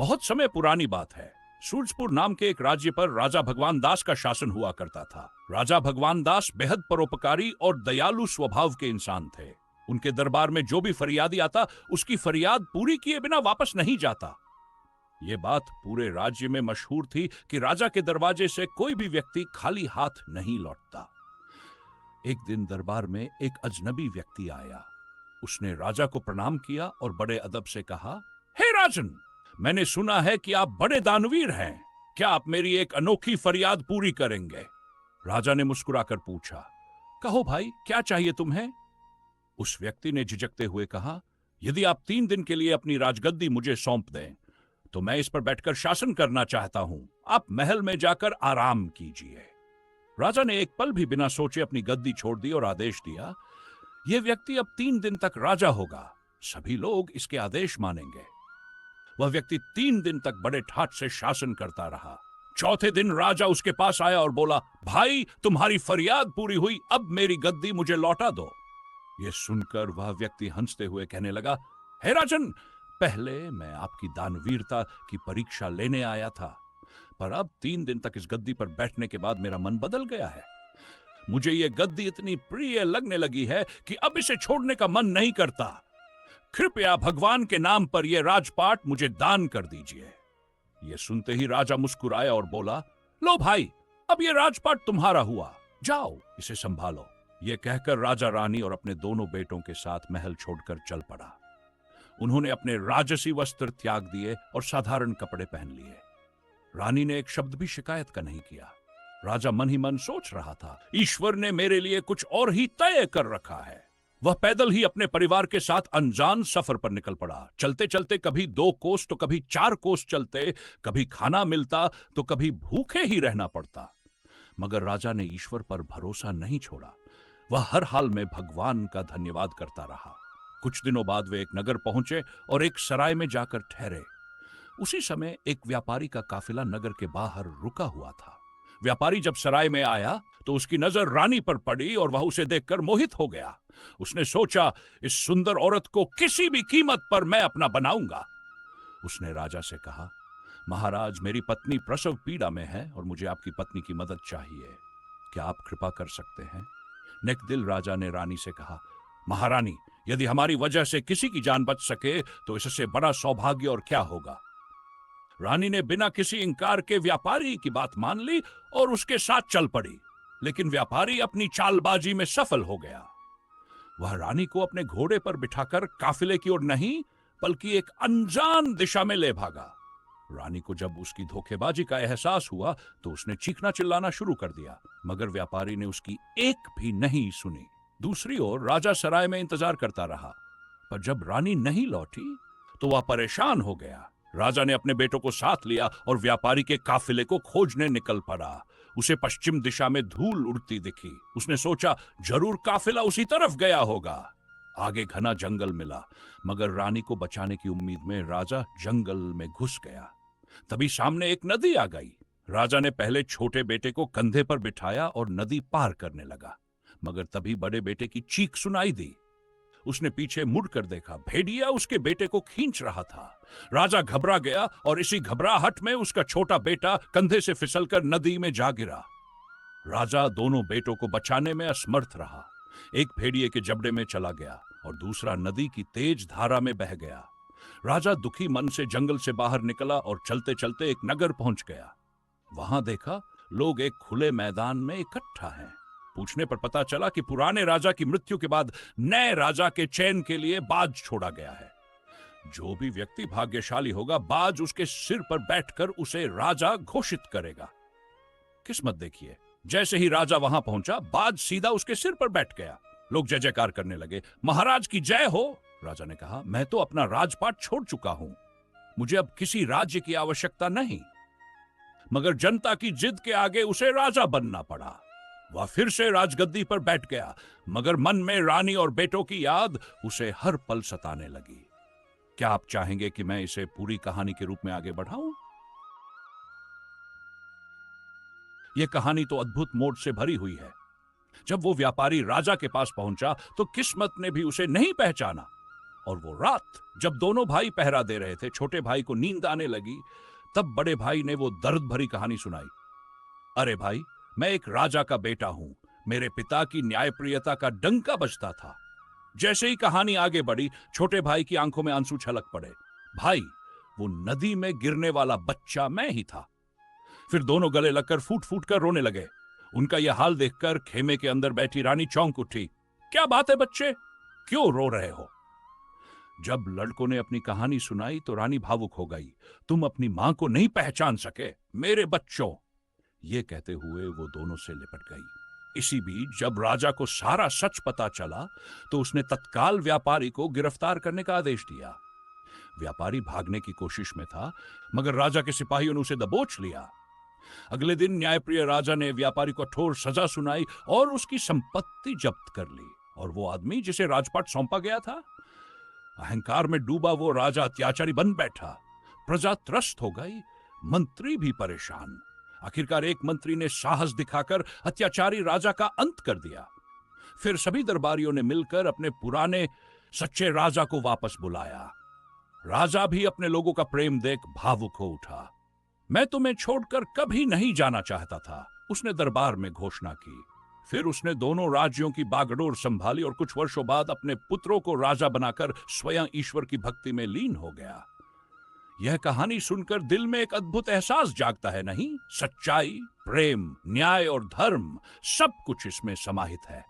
बहुत समय पुरानी बात है। सूरजपुर नाम के एक राज्य पर राजा भगवान दास का शासन हुआ करता था। राजा भगवान दास बेहद परोपकारी और दयालु स्वभाव के इंसान थे। उनके दरबार में जो भी फरियादी आता, उसकी फरियाद पूरी किए बिना वापस नहीं जाता। ये बात पूरे राज्य में मशहूर थी कि राजा के दरवाजे से कोई भी व्यक्ति खाली हाथ नहीं लौटता। एक दिन दरबार में एक अजनबी व्यक्ति आया। उसने राजा को प्रणाम किया और बड़े अदब से कहा, हे राजन, मैंने सुना है कि आप बड़े दानवीर हैं। क्या आप मेरी एक अनोखी फरियाद पूरी करेंगे? राजा ने मुस्कुराकर पूछा, कहो भाई, क्या चाहिए तुम्हें? उस व्यक्ति ने झिझकते हुए कहा, यदि आप 3 दिन के लिए अपनी राजगद्दी मुझे सौंप दें तो मैं इस पर बैठकर शासन करना चाहता हूं। आप महल में जाकर आराम कीजिए। राजा ने एक पल भी बिना सोचे अपनी गद्दी छोड़ दी और आदेश दिया, यह व्यक्ति अब 3 दिन तक राजा होगा। सभी लोग इसके आदेश मानेंगे। वह व्यक्ति 3 दिन तक बड़े ठाठ से शासन करता रहा। चौथे दिन राजा उसके पास आया और बोला, भाई, तुम्हारी फरियाद पूरी हुई, अब मेरी गद्दी मुझे लौटा दो। यह सुनकर वह व्यक्ति हंसते हुए कहने लगा, हे राजन, पहले मैं आपकी दानवीरता की परीक्षा लेने आया था, पर अब 3 दिन तक इस गद्दी पर बैठने के बाद मेरा मन बदल गया है। मुझे यह गद्दी इतनी प्रिय लगने लगी है कि अब इसे छोड़ने का मन नहीं करता। कृपया भगवान के नाम पर यह राजपाट मुझे दान कर दीजिए। यह सुनते ही राजा मुस्कुराया और बोला, लो भाई, अब यह राजपाट तुम्हारा हुआ, जाओ इसे संभालो। यह कहकर राजा रानी और अपने दोनों बेटों के साथ महल छोड़कर चल पड़ा। उन्होंने अपने राजसी वस्त्र त्याग दिए और साधारण कपड़े पहन लिए। रानी ने एक शब्द भी शिकायत का नहीं किया। राजा मन ही मन सोच रहा था, ईश्वर ने मेरे लिए कुछ और ही तय कर रखा है। वह पैदल ही अपने परिवार के साथ अनजान सफर पर निकल पड़ा। चलते चलते कभी 2 कोस तो कभी 4 कोस चलते, कभी खाना मिलता तो कभी भूखे ही रहना पड़ता। मगर राजा ने ईश्वर पर भरोसा नहीं छोड़ा। वह हर हाल में भगवान का धन्यवाद करता रहा। कुछ दिनों बाद वे एक नगर पहुंचे और एक सराय में जाकर ठहरे। उसी समय एक व्यापारी का काफिला नगर के बाहर रुका हुआ था। व्यापारी जब सराय में आया तो उसकी नजर रानी पर पड़ी और वह उसे देखकर मोहित हो गया। उसने सोचा, इस सुंदर औरत को किसी भी कीमत पर मैं अपना बनाऊंगा। उसने राजा से कहा, महाराज, मेरी पत्नी प्रसव पीड़ा में है और मुझे आपकी पत्नी की मदद चाहिए। क्या आप कृपा कर सकते हैं? नेक दिल राजा ने रानी से कहा, महारानी, यदि हमारी वजह से किसी की जान बच सके तो इससे बड़ा सौभाग्य और क्या होगा। रानी ने बिना किसी इंकार के व्यापारी की बात मान ली और उसके साथ चल पड़ी। लेकिन व्यापारी अपनी चालबाजी में सफल हो गया। वह रानी को अपने घोड़े पर बिठाकर काफिले की ओर नहीं बल्कि एक अनजान दिशा में ले भागा। रानी को जब उसकी धोखेबाजी का एहसास हुआ तो उसने चीखना चिल्लाना शुरू कर दिया, मगर व्यापारी ने उसकी एक भी नहीं सुनी। दूसरी ओर राजा सराय में इंतजार करता रहा, पर जब रानी नहीं लौटी तो वह परेशान हो गया। राजा ने अपने बेटों को साथ लिया और व्यापारी के काफिले को खोजने निकल पड़ा। उसे पश्चिम दिशा में धूल उड़ती दिखी। उसने सोचा, जरूर काफिला उसी तरफ गया होगा। आगे घना जंगल मिला, मगर रानी को बचाने की उम्मीद में राजा जंगल में घुस गया। तभी सामने एक नदी आ गई। राजा ने पहले छोटे बेटे को कंधे पर बिठाया और नदी पार करने लगा, मगर तभी बड़े बेटे की चीख सुनाई दी। उसने पीछे मुड़कर देखा, भेड़िया उसके बेटे को खींच रहा था। राजा घबरा गया और इसी घबराहट में उसका छोटा बेटा कंधे से फिसलकर नदी में जा गिरा। राजा दोनों बेटों को बचाने में असमर्थ रहा। एक भेड़िए के जबड़े में चला गया और दूसरा नदी की तेज धारा में बह गया। राजा दुखी मन से जंगल से बाहर निकला और चलते चलते एक नगर पहुंच गया। वहां देखा, लोग एक खुले मैदान में इकट्ठा हैं। पूछने पर पता चला कि पुराने राजा की मृत्यु के बाद नए राजा के चयन के लिए बाज छोड़ा गया है। जो भी व्यक्ति भाग्यशाली होगा, बाज उसके सिर पर बैठकर उसे राजा घोषित करेगा। किस्मत देखिए, जैसे ही राजा वहां पहुंचा, बाज सीधा उसके सिर पर बैठ गया। लोग जय जयकार करने लगे। महाराज की जय हो। राजा ने कहा, मैं तो अपना राजपाट छोड़ चुका हूं, मुझे अब किसी राज्य की आवश्यकता नहीं। मगर जनता की जिद के आगे उसे राजा बनना पड़ा। वह फिर से राजगद्दी पर बैठ गया, मगर मन में रानी और बेटों की याद उसे हर पल सताने लगी। क्या आप चाहेंगे कि मैं इसे पूरी कहानी के रूप में आगे बढ़ाऊं? यह कहानी तो अद्भुत मोड़ से भरी हुई है। जब वो व्यापारी राजा के पास पहुंचा तो किस्मत ने भी उसे नहीं पहचाना। और वो रात जब दोनों भाई पहरा दे रहे थे, छोटे भाई को नींद आने लगी, तब बड़े भाई ने वो दर्द भरी कहानी सुनाई। अरे भाई, मैं एक राजा का बेटा हूं। मेरे पिता की न्यायप्रियता का डंका बजता था। जैसे ही कहानी आगे बढ़ी, छोटे भाई की आंखों में आंसू छलक पड़े। भाई, वो नदी में गिरने वाला बच्चा मैं ही था। फिर दोनों गले लगकर फूट फूट कर रोने लगे। उनका यह हाल देखकर खेमे के अंदर बैठी रानी चौंक उठी। क्या बात है बच्चे, क्यों रो रहे हो? जब लड़कों ने अपनी कहानी सुनाई तो रानी भावुक हो गई। तुम अपनी मां को नहीं पहचान सके मेरे बच्चों, ये कहते हुए वो दोनों से लिपट गई। इसी बीच जब राजा को सारा सच पता चला तो उसने तत्काल व्यापारी को गिरफ्तार करने का आदेश दिया। व्यापारी भागने की कोशिश में था, मगर राजा के सिपाहियों ने उसे दबोच लिया। अगले दिन न्यायप्रिय राजा ने व्यापारी को कठोर सजा सुनाई और उसकी संपत्ति जब्त कर ली। और वो आदमी जिसे राजपाट सौंपा गया था, अहंकार में डूबा वो राजा अत्याचारी बन बैठा। प्रजा त्रस्त हो गई, मंत्री भी परेशान। आखिरकार एक मंत्री ने साहस दिखाकर अत्याचारी राजा का अंत कर दिया। फिर सभी दरबारियों ने मिलकर अपने पुराने सच्चे राजा को वापस बुलाया। राजा भी अपने लोगों का प्रेम देख भावुक हो उठा। मैं तुम्हें छोड़कर कभी नहीं जाना चाहता था, उसने दरबार में घोषणा की। फिर उसने दोनों राज्यों की बागडोर संभाली और कुछ वर्षों बाद अपने पुत्रों को राजा बनाकर स्वयं ईश्वर की भक्ति में लीन हो गया। यह कहानी सुनकर दिल में एक अद्भुत एहसास जागता है, नहीं? सच्चाई, प्रेम, न्याय और धर्म सब कुछ इसमें समाहित है।